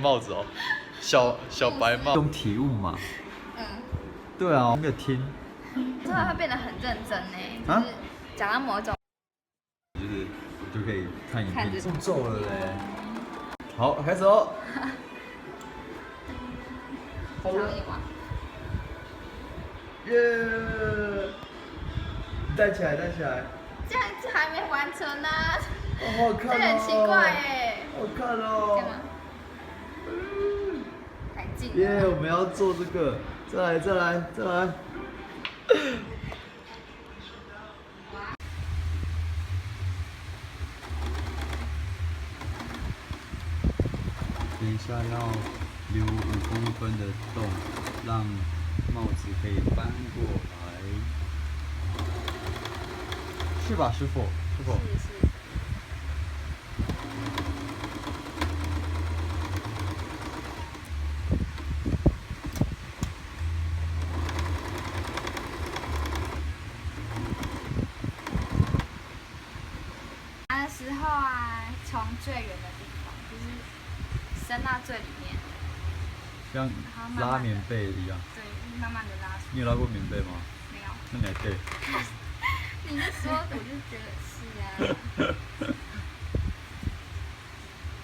帽子哦，小白帽，用体悟嘛。嗯。对啊，我没有听。之后会变得很认真呢，就是讲到某种，就是就可以看影片步骤了嘞。好，开始哦。好了。耶！带起来。这样子还没完成呢。好好看哦。这很奇怪哎。好看哦。干嘛？太近了。耶！我们要做这个，再来。等一下要留5公分的洞，让帽子可以翻过来，是吧，师傅？是。拿的时候啊，从最远的地方，就是伸到最里面，像拉棉被一样。对，慢慢的拉出。你有拉过棉被吗？没有。那你还可以。你是说，我就觉得是啊。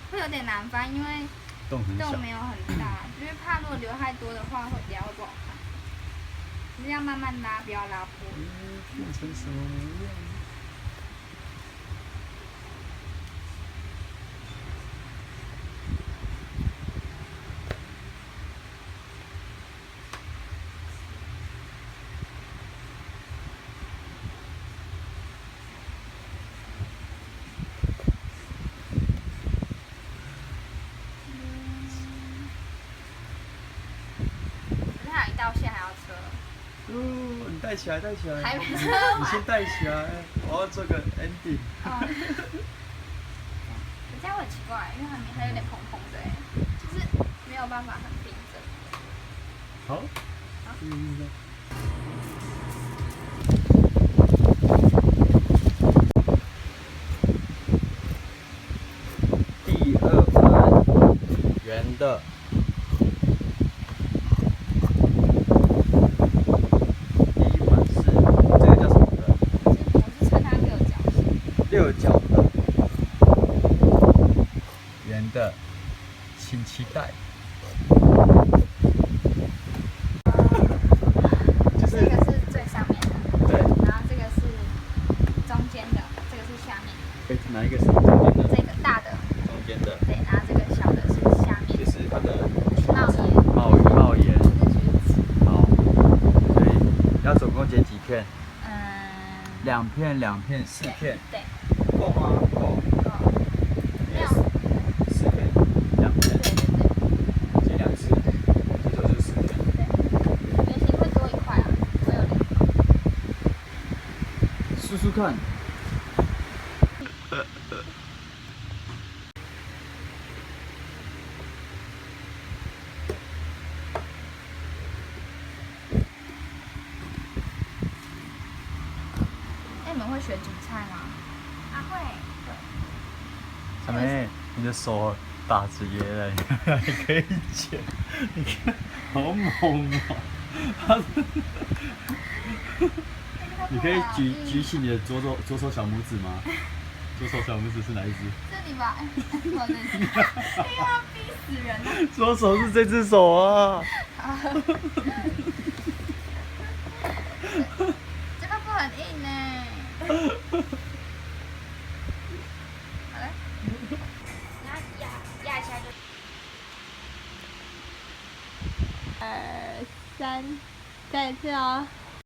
会有点难翻，因为洞没有很大，就是怕如果留太多的话，会比较不好看。就是要慢慢拉，不要拉破。变成什么模样？到线还要车。你带起来。还没车完。你先带起来，我要做个 ending。这样很奇怪，因为还有点蓬蓬的，就是没有办法很平整。好。第2版圆的。6角的，圆的，请期待。这个是最上面的，对，然后这个是中间的，这个是下面。哪一个是中间的？这个大的。中间的。对，然后这个小的是下面。就是它的帽檐。好，所以要总共剪几片？2片，4片。对。够吗？够。4片，2片。对。剪2次，这就是4片。对。圆形会多1块啊，会有2块。试看。你们会学煮菜吗？会。小妹，你的手打直耶了，还可以剪，你看，好猛哦！你可以举起你的左手小拇指吗？左手小拇指是哪一只？这里吧，我这只。要逼死人了。左手是这只手啊。这个不很硬呢。好了，压一下就。2、3，再一次哦。